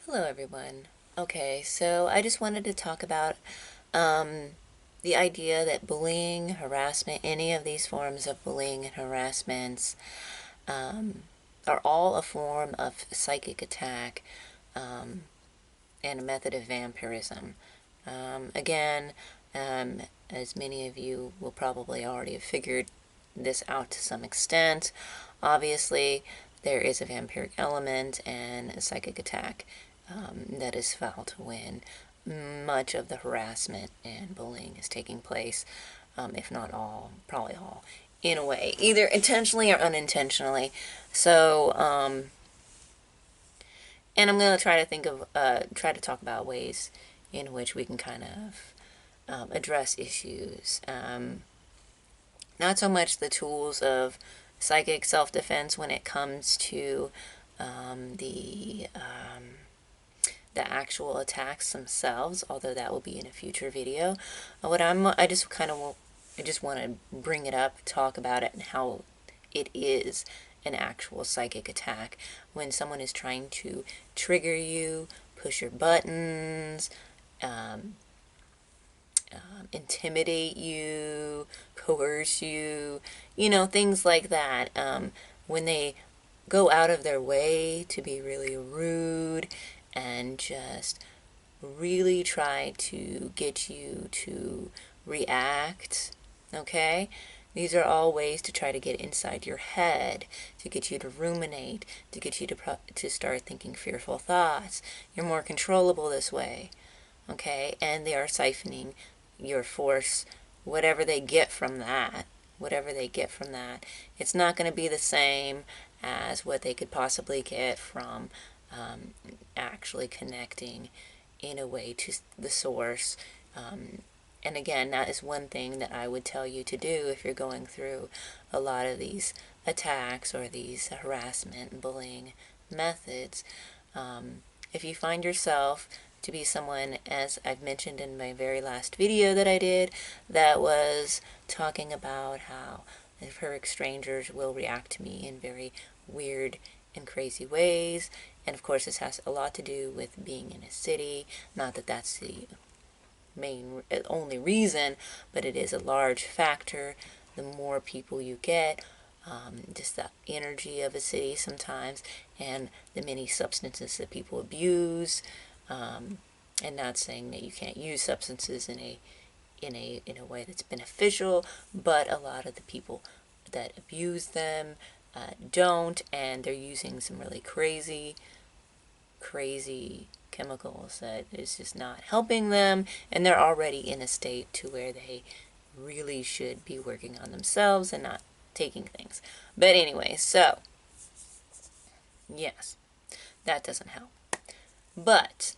Hello, everyone. Okay, so I just wanted to talk about um, the idea that bullying, harassment, any of these forms of bullying and harassments um, are all a form of psychic attack um, and a method of vampirism. Again, as many of you will probably already have figured this out to some extent, obviously there is a vampiric element and a psychic attack that is felt when much of the harassment and bullying is taking place, if not all, probably all, in a way, either intentionally or unintentionally. So, and I'm going to try to try to talk about ways in which we can kind of address issues. Not so much the tools of psychic self-defense when it comes to the actual attacks themselves, although that will be in a future video. I just want to bring it up, talk about it, and how it is an actual psychic attack when someone is trying to trigger you, push your buttons, um, intimidate you, coerce you, things like that. When they go out of their way to be really rude and just really try to get you to react, okay? These are all ways to try to get inside your head, to get you to ruminate, to get you to start thinking fearful thoughts. You're more controllable this way, okay? And they are siphoning your force, whatever they get from that. Whatever they get from that, it's not going to be the same as what they could possibly get from actually connecting in a way to the source. And again, that is one thing that I would tell you to do if you're going through a lot of these attacks or these harassment and bullying methods. If you find yourself to be someone, as I've mentioned in my very last video that I did, that was talking about how perfect strangers will react to me in very weird and crazy ways. And of course, this has a lot to do with being in a city. Not that that's the only reason, but it is a large factor. The more people you get, just the energy of a city sometimes, and the many substances that people abuse. And not saying that you can't use substances in a way that's beneficial, but a lot of the people that abuse them don't, and they're using some really crazy chemicals that is just not helping them, and they're already in a state to where they really should be working on themselves and not taking things. But anyway, so yes, that doesn't help. But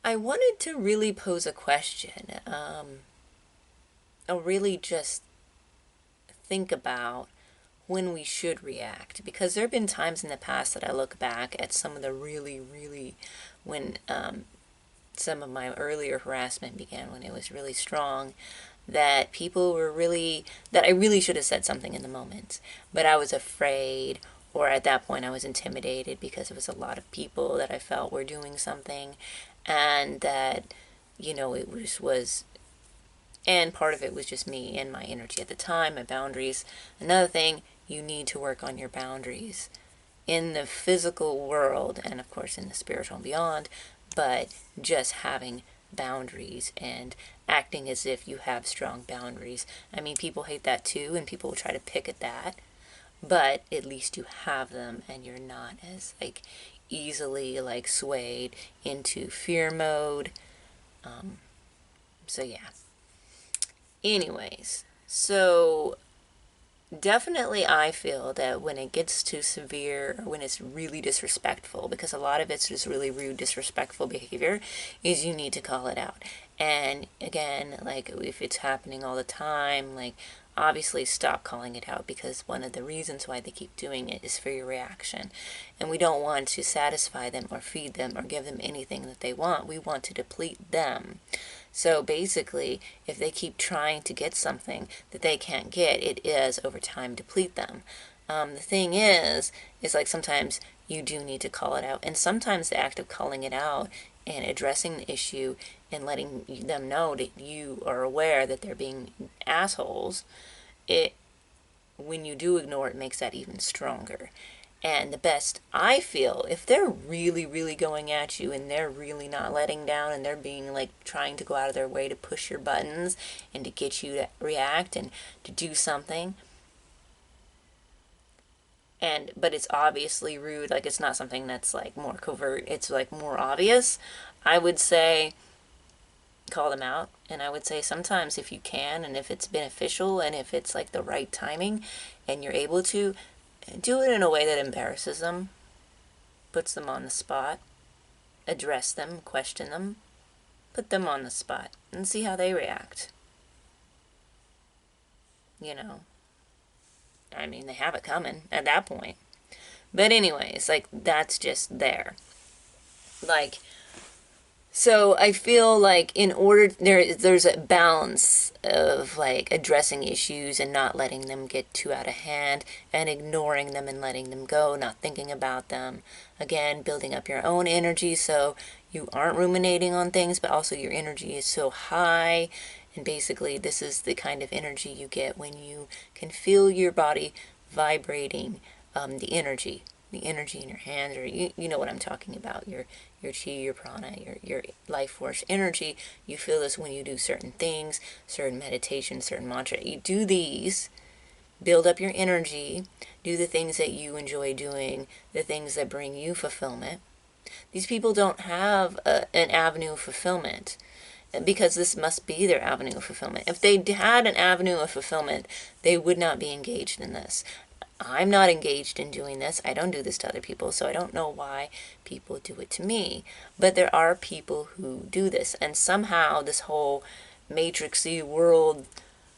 I wanted to really pose a question, or really just think about when we should react, because there have been times in the past that I look back at some of the when some of my earlier harassment began, when it was really strong, that that I really should have said something in the moment, but I was afraid, or at that point I was intimidated because it was a lot of people that I felt were doing something, and that, it was and part of it was just me and my energy at the time, my boundaries. Another thing, you need to work on your boundaries in the physical world and, of course, in the spiritual and beyond, but just having boundaries and acting as if you have strong boundaries. I mean, people hate that too, and people will try to pick at that, but at least you have them and you're not as, easily, swayed into fear mode. So, yeah. Anyways, so definitely I feel that when it gets too severe, or when it's really disrespectful, because a lot of it's just really rude, disrespectful behavior, is you need to call it out. And again, if it's happening all the time, obviously stop calling it out, because one of the reasons why they keep doing it is for your reaction. And we don't want to satisfy them or feed them or give them anything that they want. We want to deplete them. So basically, if they keep trying to get something that they can't get, it is over time deplete them. The thing is like sometimes you do need to call it out. And sometimes the act of calling it out and addressing the issue and letting them know that you are aware that they're being assholes, it, when you do ignore it, makes that even stronger. And the best, I feel, if they're really, really going at you and they're really not letting down and they're being like trying to go out of their way to push your buttons and to get you to react and to do something, but it's obviously rude, like it's not something that's like more covert, it's like more obvious, I would say call them out. And I would say sometimes if you can and if it's beneficial and if it's like the right timing and you're able to, do it in a way that embarrasses them, puts them on the spot, address them, question them, put them on the spot and see how they react. You know, I mean, they have it coming at that point. But anyways, like, that's just there. Like, so I feel like in order, there's a balance of like addressing issues and not letting them get too out of hand and ignoring them and letting them go, not thinking about them. Again, building up your own energy so you aren't ruminating on things, but also your energy is so high. And basically, this is the kind of energy you get when you can feel your body vibrating, the energy in your hands, or you know what I'm talking about, your chi, your prana, your life force energy. You feel this when you do certain things, certain meditation, certain mantra. You do these, build up your energy, do the things that you enjoy doing, the things that bring you fulfillment. These people don't have an avenue of fulfillment, because this must be their avenue of fulfillment. If they had an avenue of fulfillment, they would not be engaged in this. I'm not engaged in doing this. I don't do this to other people, so I don't know why people do it to me. But there are people who do this, and somehow this whole matrixy world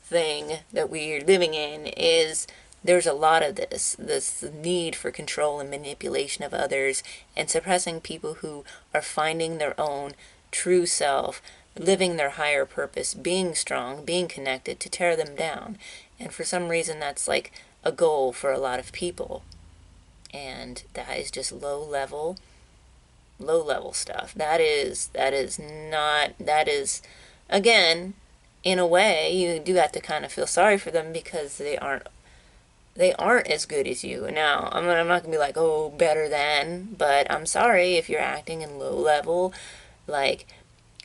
thing that we're living in is, there's a lot of this need for control and manipulation of others and suppressing people who are finding their own true self, living their higher purpose, being strong, being connected, to tear them down. And for some reason that's like a goal for a lot of people. And that is just low level stuff. That is again, in a way, you do have to kind of feel sorry for them because they aren't as good as you. Now, I'm not gonna be like, oh, better than, but I'm sorry if you're acting in low level, like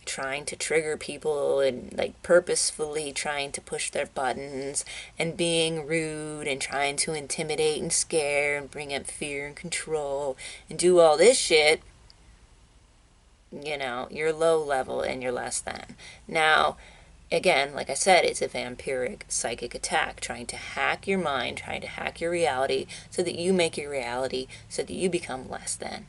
trying to trigger people and like purposefully trying to push their buttons and being rude and trying to intimidate and scare and bring up fear and control and do all this shit. You know, you're low level and you're less than. Now, again, like I said, it's a vampiric psychic attack, trying to hack your mind, trying to hack your reality so that you make your reality so that you become less than.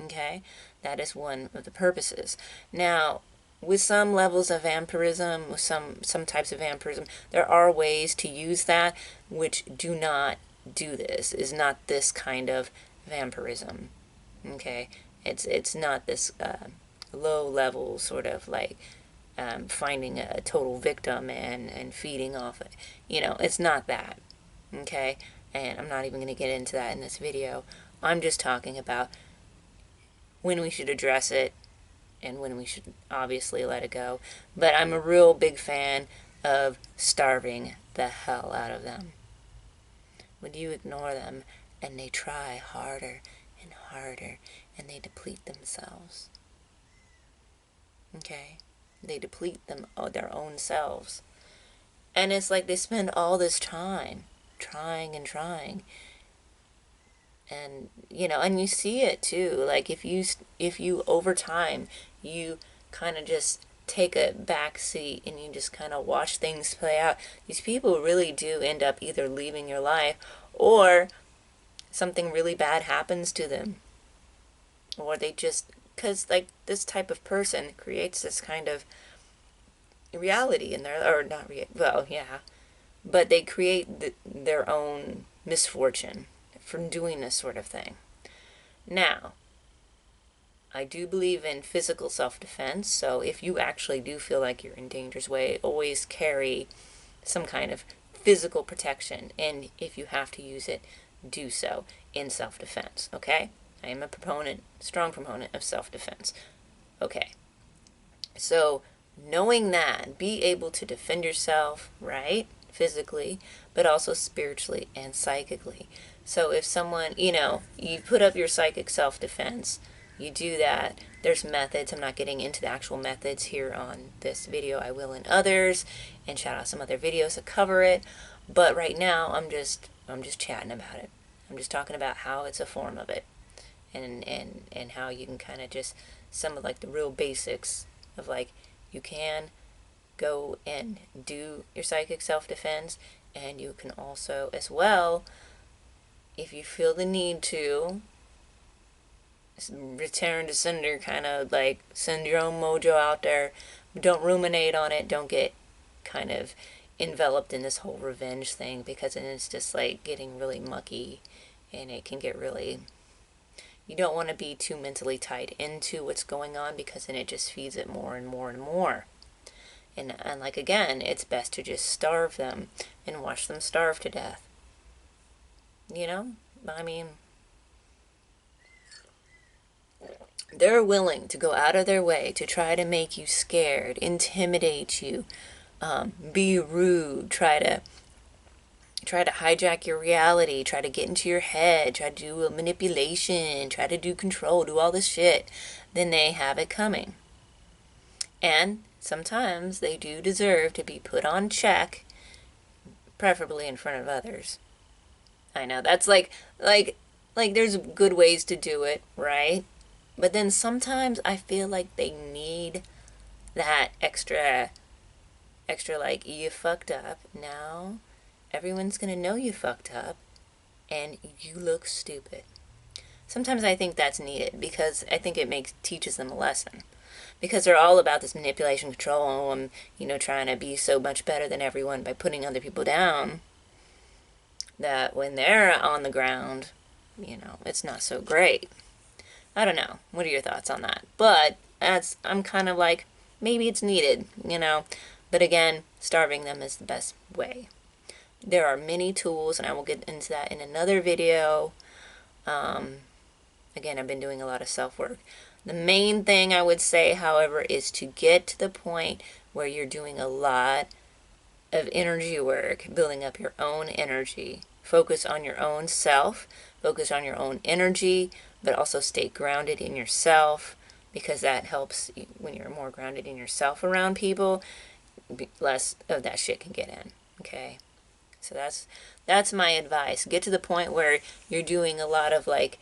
Okay? That is one of the purposes. Now, with some levels of vampirism, with some types of vampirism, there are ways to use that which do not do this, is not this kind of vampirism. Okay? It's not this low level sort of like finding a total victim and feeding off it. You know, it's not that. Okay? And I'm not even going to get into that in this video. I'm just talking about when we should address it and when we should obviously let it go. But I'm a real big fan of starving the hell out of them. When you ignore them and they try harder and harder and they deplete themselves. Okay? They deplete their own selves. And it's like they spend all this time trying and trying. And, you know, and you see it too. Like if you over time, you kind of just take a back seat and you just kind of watch things play out, these people really do end up either leaving your life or something really bad happens to them. Or they just, because like this type of person creates this kind of reality in their, or not, well, yeah, but they create their own misfortune from doing this sort of thing. Now, I do believe in physical self-defense, so if you actually do feel like you're in danger's way, always carry some kind of physical protection. And if you have to use it, do so in self-defense, okay? I am a proponent, strong proponent of self-defense. Okay. So knowing that, be able to defend yourself, right? Physically, but also spiritually and psychically. So if someone, you put up your psychic self-defense, you do that. There's methods. I'm not getting into the actual methods here on this video. I will in others, and shout out some other videos that cover it. But right now, I'm just chatting about it. I'm just talking about how it's a form of it, and how you can kind of just some of like the real basics of like you can go and do your psychic self-defense, and you can also as well, if you feel the need to, return to sender, kind of like send your own mojo out there. Don't ruminate on it. Don't get kind of enveloped in this whole revenge thing, because then it's just like getting really mucky, and it can get really, you don't want to be too mentally tied into what's going on, because then it just feeds it more and more and more. And like again, it's best to just starve them and watch them starve to death. I mean, they're willing to go out of their way to try to make you scared, intimidate you, be rude, try to hijack your reality, try to get into your head, try to do manipulation, try to do control, do all this shit. Then they have it coming. And sometimes they do deserve to be put on check, preferably in front of others. I know that's like there's good ways to do it, right? But then sometimes I feel like they need that extra like, you fucked up. Now everyone's gonna know you fucked up and you look stupid. Sometimes I think that's needed, because I think it teaches them a lesson. Because they're all about this manipulation, control, and trying to be so much better than everyone by putting other people down, that when they're on the ground, it's not so great. I don't know. What are your thoughts on that? But I'm kind of like, maybe it's needed, But again, starving them is the best way. There are many tools, and I will get into that in another video. Again, I've been doing a lot of self-work. The main thing I would say, however, is to get to the point where you're doing a lot of energy work, building up your own energy. Focus on your own self, focus on your own energy, but also stay grounded in yourself, because that helps when you're more grounded in yourself around people, less of that shit can get in, okay? So that's my advice. Get to the point where you're doing a lot of like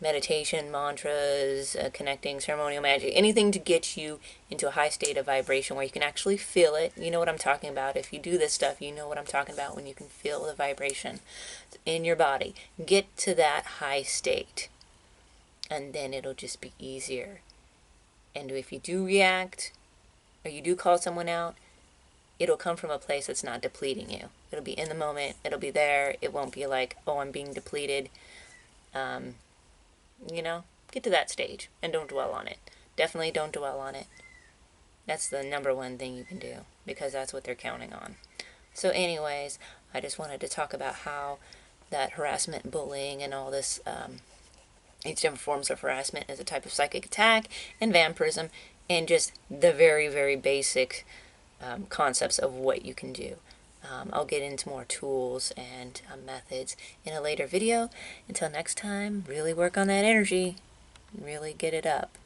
meditation, mantras, connecting, ceremonial magic, anything to get you into a high state of vibration where you can actually feel it. You know what I'm talking about. If you do this stuff, you know what I'm talking about, when you can feel the vibration in your body. Get to that high state, and then it'll just be easier. And if you do react, or you do call someone out, it'll come from a place that's not depleting you. It'll be in the moment. It'll be there. It won't be like, oh, I'm being depleted. Get to that stage and don't dwell on it. Definitely don't dwell on it. That's the number one thing you can do, because that's what they're counting on. So anyways, I just wanted to talk about how that harassment, bullying, and all this, these different forms of harassment is a type of psychic attack, and vampirism, and just the very, very basic concepts of what you can do. I'll get into more tools and methods in a later video. Until next time, really work on that energy. Really get it up.